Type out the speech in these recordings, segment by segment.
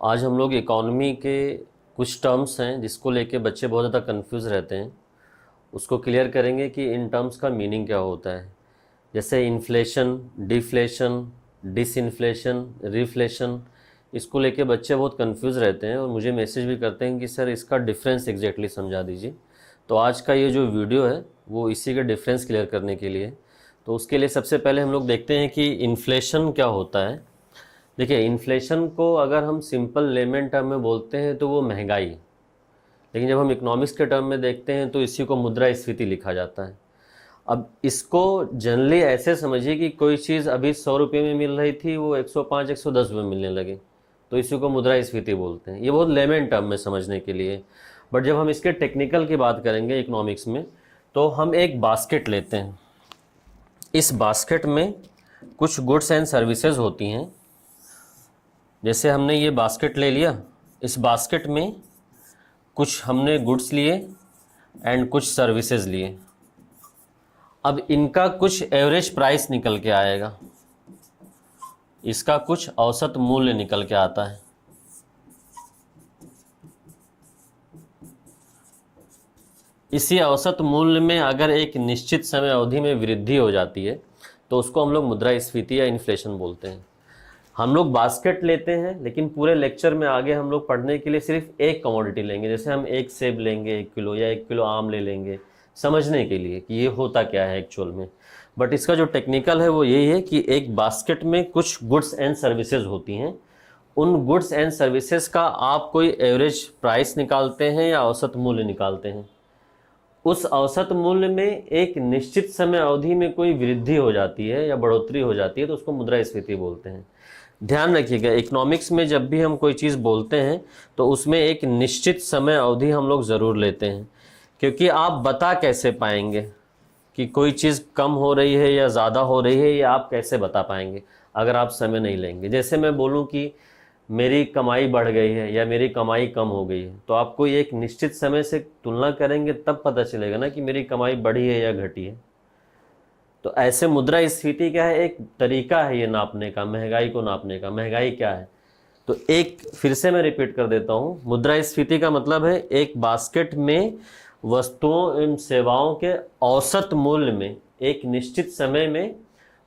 आज हम लोग इकॉनमी के कुछ टर्म्स हैं जिसको लेके बच्चे बहुत ज़्यादा कंफ्यूज रहते हैं, उसको क्लियर करेंगे कि इन टर्म्स का मीनिंग क्या होता है। जैसे इन्फ्लेशन, डिफ्लेशन, डिसइन्फ्लेशन, रिफ्लेशन, इसको लेके बच्चे बहुत कंफ्यूज रहते हैं और मुझे मैसेज भी करते हैं कि सर इसका डिफरेंस एग्जैक्टली समझा दीजिए। तो आज का ये जो वीडियो है वो इसी का डिफरेंस क्लियर करने के लिए। तो उसके लिए सबसे पहले हम लोग देखते हैं कि इन्फ्लेशन क्या होता है। देखिए, इन्फ्लेशन को अगर हम सिंपल लेमन टर्म में बोलते हैं तो वो महंगाई, लेकिन जब हम इकोनॉमिक्स के टर्म में देखते हैं तो इसी को मुद्रास्फीति लिखा जाता है। अब इसको जनरली ऐसे समझिए कि कोई चीज़ अभी 100 रुपये में मिल रही थी, वो 105 110 में मिलने लगी, तो इसी को मुद्रास्फीति बोलते हैं। ये बहुत लेमन टर्म में समझने के लिए। बट जब हम इसके टेक्निकल की बात करेंगे इकोनॉमिक्स में, तो हम एक बास्केट लेते हैं। इस बास्केट में कुछ गुड्स एंड सर्विसेज होती हैं। जैसे हमने ये बास्केट ले लिया, इस बास्केट में कुछ हमने गुड्स लिए एंड कुछ सर्विसेज लिए। अब इनका कुछ एवरेज प्राइस निकल के आएगा, इसका कुछ औसत मूल्य निकल के आता है। इसी औसत मूल्य में अगर एक निश्चित समय अवधि में वृद्धि हो जाती है तो उसको हम लोग मुद्रास्फीति या इन्फ्लेशन बोलते हैं। हम लोग बास्केट लेते हैं, लेकिन पूरे लेक्चर में आगे हम लोग पढ़ने के लिए सिर्फ एक कमोडिटी लेंगे। जैसे हम एक सेब लेंगे 1 किलो, या 1 किलो आम ले लेंगे, समझने के लिए कि ये होता क्या है एक्चुअल में। बट इसका जो टेक्निकल है वो यही है कि एक बास्केट में कुछ गुड्स एंड सर्विसेज होती हैं। उन गुड्स एंड सर्विसेज का आप कोई एवरेज प्राइस निकालते हैं या औसत मूल्य निकालते हैं। उस औसत मूल्य में एक निश्चित समय अवधि में कोई वृद्धि हो जाती है या बढ़ोतरी हो जाती है तो उसको मुद्रास्फीति बोलते हैं। ध्यान रखिएगा, इकोनॉमिक्स में जब भी हम कोई चीज़ बोलते हैं तो उसमें एक निश्चित समय अवधि हम लोग ज़रूर लेते हैं, क्योंकि आप बता कैसे पाएंगे कि कोई चीज़ कम हो रही है या ज़्यादा हो रही है, ये आप कैसे बता पाएंगे अगर आप समय नहीं लेंगे। जैसे मैं बोलूँ कि मेरी कमाई बढ़ गई है या मेरी कमाई कम हो गई है, तो आपको ये एक निश्चित समय से तुलना करेंगे तब पता चलेगा ना कि मेरी कमाई बढ़ी है या घटी है। तो ऐसे मुद्रास्फीति क्या है, एक तरीका है ये नापने का, महंगाई को नापने का। महंगाई क्या है, तो एक फिर से मैं रिपीट कर देता हूँ। मुद्रास्फीति का मतलब है एक बास्केट में वस्तुओं एवं सेवाओं के औसत मूल्य में एक निश्चित समय में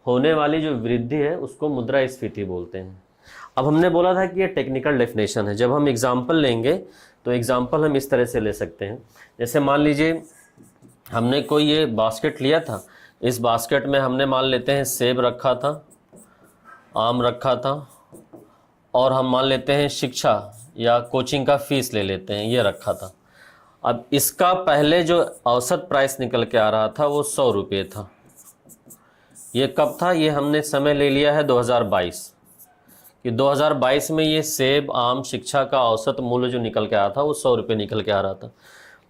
होने वाली जो वृद्धि है उसको मुद्रास्फीति बोलते हैं। अब हमने बोला था कि ये टेक्निकल डेफिनेशन है। जब हम एग्जाम्पल लेंगे तो एग्जाम्पल हम इस तरह से ले सकते हैं। जैसे मान लीजिए हमने कोई ये बास्केट लिया था, इस बास्केट में हमने मान लेते हैं सेब रखा था, आम रखा था, और हम मान लेते हैं शिक्षा या कोचिंग का फीस ले लेते हैं, ये रखा था। अब इसका पहले जो औसत प्राइस निकल के आ रहा था वो 100 रुपये था। ये कब था, ये हमने समय ले लिया है 2022 कि 2022 में ये सेब, आम, शिक्षा का औसत मूल्य जो निकल के आया था वो 100 रुपये निकल के आ रहा था।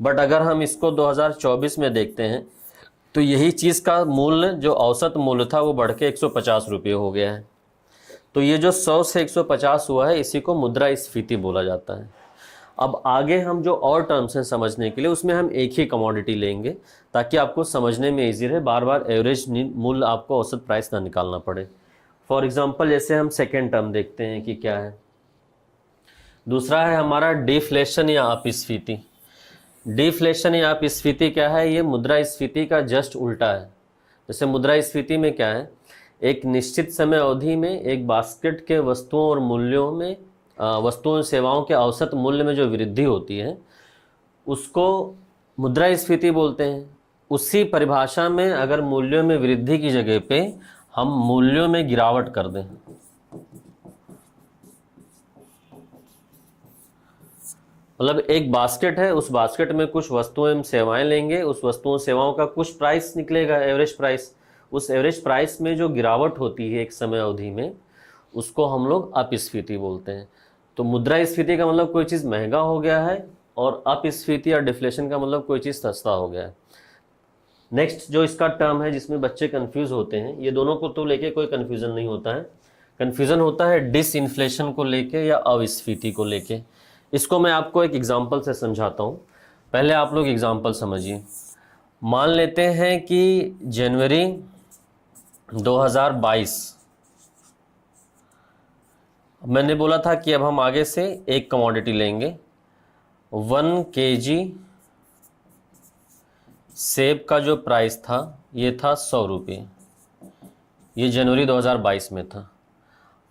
बट अगर हम इसको 2024 में देखते हैं तो यही चीज़ का मूल्य, जो औसत मूल्य था, वो बढ़ के 150 रुपये हो गया है। तो ये जो 100 से 150 हुआ है, इसी को मुद्रास्फीति बोला जाता है। अब आगे हम जो और टर्म्स हैं समझने के लिए, उसमें हम एक ही कमोडिटी लेंगे ताकि आपको समझने में ईजी रहे, बार बार एवरेज मूल्य आपको औसत प्राइस ना निकालना पड़े। फॉर एग्जांपल जैसे हम सेकेंड टर्म देखते हैं कि क्या है। दूसरा है हमारा डिफ्लेशन या अपस्फीति। डिफ्लेशन या अपस्फीति क्या है, ये मुद्रास्फीति का जस्ट उल्टा है। जैसे मुद्रास्फीति में क्या है, एक निश्चित समय अवधि में एक बास्केट के वस्तुओं और मूल्यों में, वस्तुओं और सेवाओं के औसत मूल्य में जो वृद्धि होती है उसको मुद्रास्फीति बोलते हैं। उसी परिभाषा में अगर मूल्यों में वृद्धि की जगह पे हम मूल्यों में गिरावट कर दें, मतलब एक बास्केट है, उस बास्केट में कुछ वस्तुएं एवं सेवाएं लेंगे, उस वस्तुओं सेवाओं का कुछ प्राइस निकलेगा, एवरेज प्राइस। उस एवरेज प्राइस में जो गिरावट होती है एक समय अवधि में, उसको हम लोग अपस्फीति बोलते हैं। तो मुद्रास्फीति का मतलब कोई चीज़ महंगा हो गया है, और अपस्फीति या डिफ्लेशन का मतलब कोई चीज़ सस्ता हो गया है। नेक्स्ट जो इसका टर्म है जिसमें बच्चे कंफ्यूज होते हैं, ये दोनों को तो लेके कोई कंफ्यूजन नहीं होता है, कंफ्यूजन होता है डिसइन्फ्लेशन को लेके या अस्फीति को लेके। इसको मैं आपको एक एग्जांपल से समझाता हूँ। पहले आप लोग एग्जांपल समझिए। मान लेते हैं कि जनवरी 2022 मैंने बोला था कि अब हम आगे से एक कमोडिटी लेंगे। 1 kg सेब का जो प्राइस था ये था 100 रुपये। ये जनवरी 2022 में था।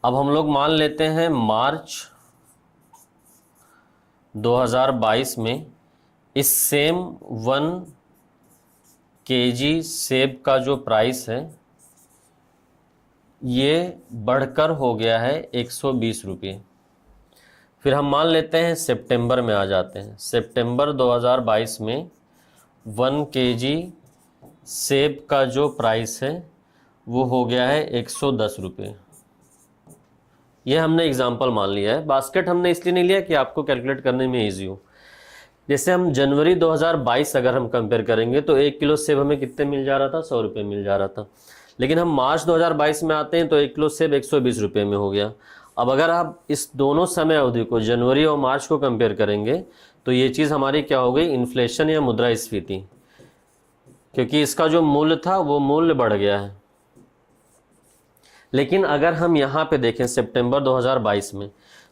अब हम लोग मान लेते हैं मार्च 2022 में इस सेम 1 kg सेब का जो प्राइस है ये बढ़कर हो गया है 120 रुपये। फिर हम मान लेते हैं सितंबर में आ जाते हैं। सितंबर 2022 में 1 kg सेब का जो प्राइस है वो हो गया है 110 रुपये। ये हमने एग्जांपल मान लिया है। बास्केट हमने इसलिए नहीं लिया कि आपको कैलकुलेट करने में ईजी हो। जैसे हम जनवरी 2022 अगर हम कंपेयर करेंगे तो 1 किलो सेब हमें कितने मिल जा रहा था, 100 रुपये मिल जा रहा था। लेकिन हम मार्च 2022 में आते हैं तो 1 किलो सेब 120 रुपये में हो गया। अब अगर आप इस दोनों समय अवधि को जनवरी और मार्च को कंपेयर करेंगे तो ये चीज़ हमारी क्या हो गई, इन्फ्लेशन या मुद्रास्फीति, क्योंकि इसका जो मूल्य था वो मूल्य बढ़ गया है। लेकिन अगर हम यहाँ पे देखें सितंबर 2022 में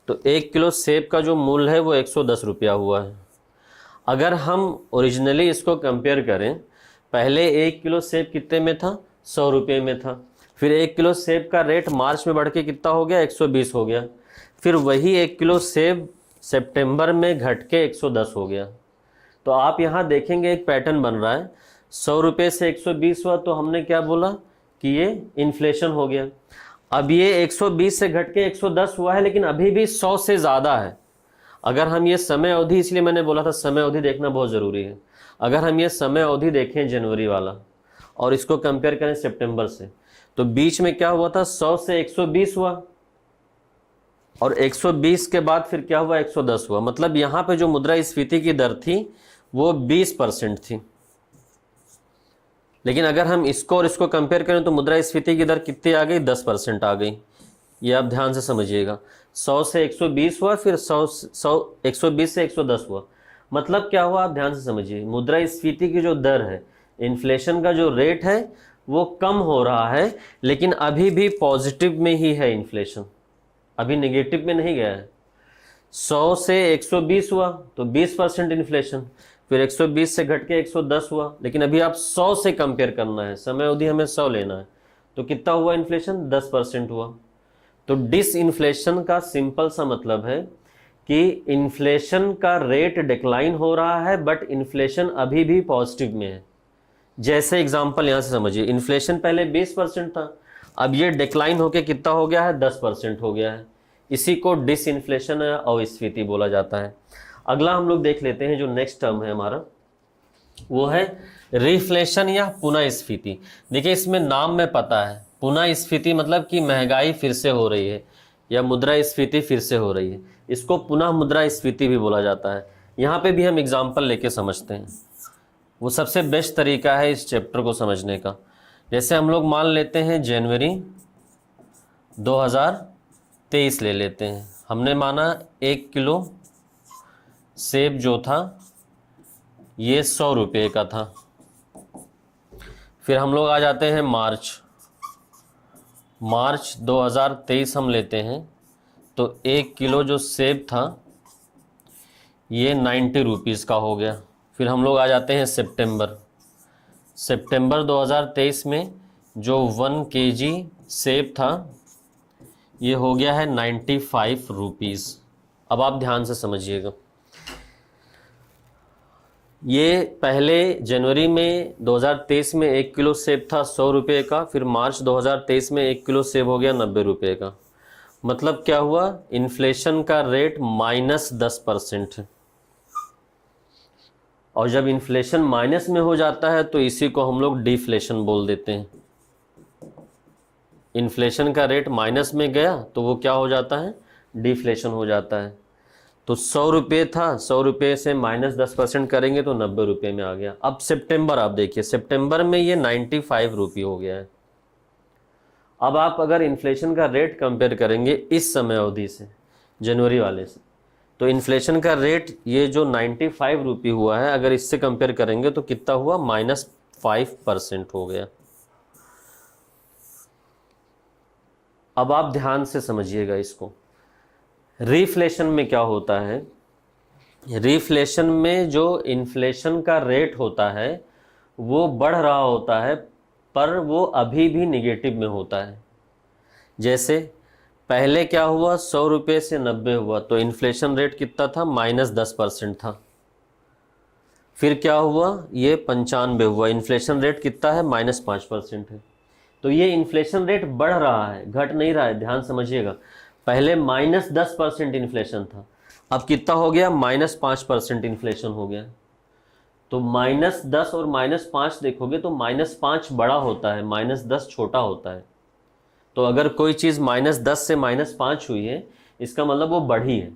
तो 1 किलो सेब का जो मूल्य है वो 110 रुपया हुआ है। अगर हम ओरिजिनली इसको कंपेयर करें, पहले 1 किलो सेब कितने में था, 100 रुपये में था। फिर 1 किलो सेब का रेट मार्च में बढ़ के कितना हो गया, 120 हो गया। फिर वही 1 किलो सेब सितंबर में घट के 110 हो गया। तो आप यहाँ देखेंगे एक पैटर्न बन रहा है। 100 रुपये से 120 हुआ तो हमने क्या बोला कि ये इन्फ्लेशन हो गया। अब ये 120 से घट के 110 हुआ है, लेकिन अभी भी 100 से ज़्यादा है। अगर हम ये समय अवधि, इसलिए मैंने बोला था समय अवधि देखना बहुत ज़रूरी है। अगर हम ये समय अवधि देखें जनवरी वाला और इसको कंपेयर करें सितंबर से, तो बीच में क्या हुआ था, 100 से 120 हुआ और 120 के बाद फिर क्या हुआ, 110 हुआ। मतलब यहाँ पे जो मुद्रास्फीति की दर थी वो 20% थी। लेकिन अगर हम इसको और इसको कंपेयर करें तो मुद्रास्फीति की दर कितनी आ गई, 10% आ गई। ये आप ध्यान से समझिएगा। 100 से 120 हुआ, फिर 120 से 110 हुआ। मतलब क्या हुआ, आप ध्यान से समझिए। मुद्रास्फीति की जो दर है, इन्फ्लेशन का जो रेट है वो कम हो रहा है, लेकिन अभी भी पॉजिटिव में ही है इन्फ्लेशन, अभी नेगेटिव में नहीं गया है। 100 से 120 हुआ तो 20% इन्फ्लेशन, फिर 120 से घट के 110 हुआ। लेकिन अभी आप 100 से कंपेयर करना है, समय अवधि हमें 100 लेना है, तो कितना हुआ इन्फ्लेशन, 10% हुआ। तो डिसइन्फ्लेशन का सिंपल सा मतलब है कि इन्फ्लेशन का रेट डिक्लाइन हो रहा है, बट इन्फ्लेशन अभी भी पॉजिटिव में है। जैसे एग्जांपल यहाँ से समझिए, इन्फ्लेशन पहले 20% था, अब ये डिक्लाइन होके कितना हो गया है, 10% हो गया है। इसी को डिसइन्फ्लेशन या अस्फीति बोला जाता है। अगला हम लोग देख लेते हैं, जो नेक्स्ट टर्म है हमारा वो है रिफ्लेशन या पुनःस्फीति। देखिए इसमें नाम में पता है, पुनःस्फीति मतलब कि महंगाई फिर से हो रही है या मुद्रास्फीति फिर से हो रही है। इसको पुनः मुद्रास्फीति भी बोला जाता है। यहाँ पे भी हम एग्जाम्पल लेके समझते हैं, वो सबसे बेस्ट तरीका है इस चैप्टर को समझने का। जैसे हम लोग मान लेते हैं जनवरी 2023 ले लेते हैं। हमने माना 1 किलो सेब जो था ये 100 रुपये का था। फिर हम लोग आ जाते हैं मार्च 2023 हम लेते हैं, तो 1 किलो जो सेब था ये 90 रुपीज़ का हो गया। फिर हम लोग आ जाते हैं सितंबर 2023 में जो 1 kg सेब था ये हो गया है 95 रुपीज़। अब आप ध्यान से समझिएगा, ये पहले जनवरी में 2023 में 1 किलो सेब था 100 रुपये का, फिर मार्च 2023 में 1 किलो सेब हो गया 90 रुपये का। मतलब क्या हुआ, इन्फ्लेशन का रेट -10% है। और जब इन्फ्लेशन माइनस में हो जाता है तो इसी को हम लोग डिफ्लेशन बोल देते हैं। इन्फ्लेशन का रेट माइनस में गया तो वो क्या हो जाता है, डिफ्लेशन हो जाता है। तो 100 रुपये था, 100 रुपये से -10% करेंगे तो 90 रुपये में आ गया। अब सितंबर आप देखिए, सितंबर में ये 95 रुपये हो गया है। अब आप अगर इन्फ्लेशन का रेट कंपेयर करेंगे इस समय अवधि से, जनवरी वाले से, तो इन्फ्लेशन का रेट ये जो 95 रुपये हुआ है, अगर इससे कंपेयर करेंगे तो कितना हुआ, -5% हो गया। अब आप ध्यान से समझिएगा इसको। रिफ्लेशन में क्या होता है, रिफ्लेशन में जो इन्फ्लेशन का रेट होता है वो बढ़ रहा होता है, पर वो अभी भी निगेटिव में होता है। जैसे पहले क्या हुआ, 100 रुपये से 90 हुआ तो इन्फ्लेशन रेट कितना था, -10% था। फिर क्या हुआ, ये 95 हुआ, इन्फ्लेशन रेट कितना है, -5% है। तो ये इन्फ्लेशन रेट बढ़ रहा है, घट नहीं रहा है, ध्यान समझिएगा। पहले -10% इन्फ्लेशन था, अब कितना हो गया, -5% इन्फ्लेशन हो गया। तो -10 और -5 देखोगे तो -5 बड़ा होता है, -10 छोटा होता है। तो अगर कोई चीज़ -10 से -5 हुई है, इसका मतलब वो बढ़ी है।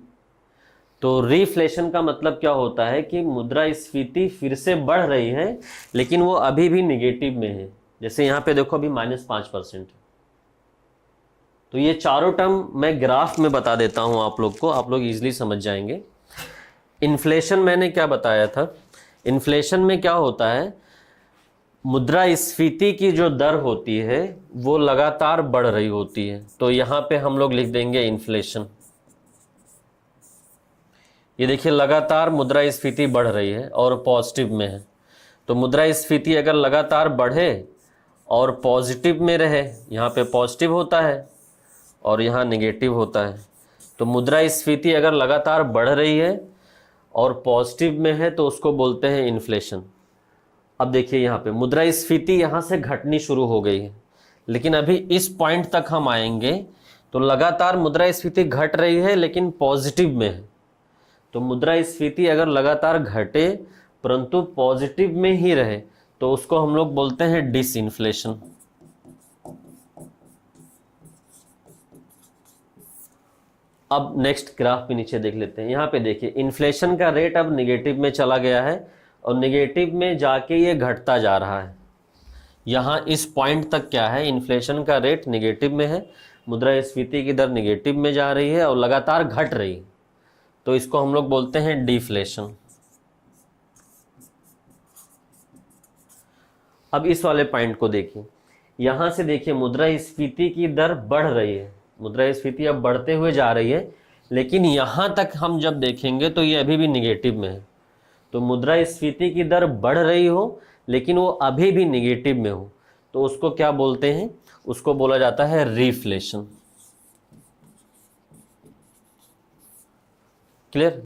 तो रिफ्लेशन का मतलब क्या होता है कि मुद्रास्फीति फिर से बढ़ रही है, लेकिन वो अभी भी निगेटिव में है। जैसे यहाँ पे देखो अभी -5% है। तो ये चारों टर्म मैं ग्राफ में बता देता हूँ आप लोग को, आप लोग इजीली समझ जाएंगे। इन्फ्लेशन मैंने क्या बताया था, इन्फ्लेशन में क्या होता है, मुद्रास्फीति की जो दर होती है वो लगातार बढ़ रही होती है। तो यहाँ पे हम लोग लिख देंगे इन्फ्लेशन। ये देखिए लगातार मुद्रास्फीति बढ़ रही है और पॉजिटिव में है। तो मुद्रास्फीति अगर लगातार बढ़े और पॉजिटिव में रहे, यहाँ पे पॉजिटिव होता है और यहाँ नेगेटिव होता है। तो मुद्रास्फीति अगर लगातार बढ़ रही है और पॉजिटिव में है तो उसको बोलते हैं इन्फ्लेशन। अब देखिए यहाँ पे मुद्रास्फीति यहाँ से घटनी शुरू हो गई है, लेकिन अभी इस पॉइंट तक हम आएंगे तो लगातार मुद्रास्फीति घट रही है लेकिन पॉजिटिव में है। तो मुद्रास्फीति अगर लगातार घटे परंतु पॉजिटिव में ही रहे तो उसको हम लोग बोलते हैं डिसइन्फ्लेशन। अब नेक्स्ट ग्राफ पे नीचे देख लेते हैं। यहाँ पे देखिए इन्फ्लेशन का रेट अब निगेटिव में चला गया है और निगेटिव में जाके ये घटता जा रहा है। यहाँ इस पॉइंट तक क्या है, इन्फ्लेशन का रेट निगेटिव में है, मुद्रास्फीति की दर निगेटिव में जा रही है और लगातार घट रही है। तो इसको हम लोग बोलते हैं डिफ्लेशन। अब इस वाले पॉइंट को देखिए, यहाँ से देखिए मुद्रास्फीति की दर बढ़ रही है, मुद्रास्फीति अब बढ़ते हुए जा रही है, लेकिन यहाँ तक हम जब देखेंगे तो ये अभी भी निगेटिव में है। तो मुद्रास्फीति की दर बढ़ रही हो लेकिन वो अभी भी निगेटिव में हो तो उसको क्या बोलते हैं, उसको बोला जाता है रिफ्लेशन। क्लियर।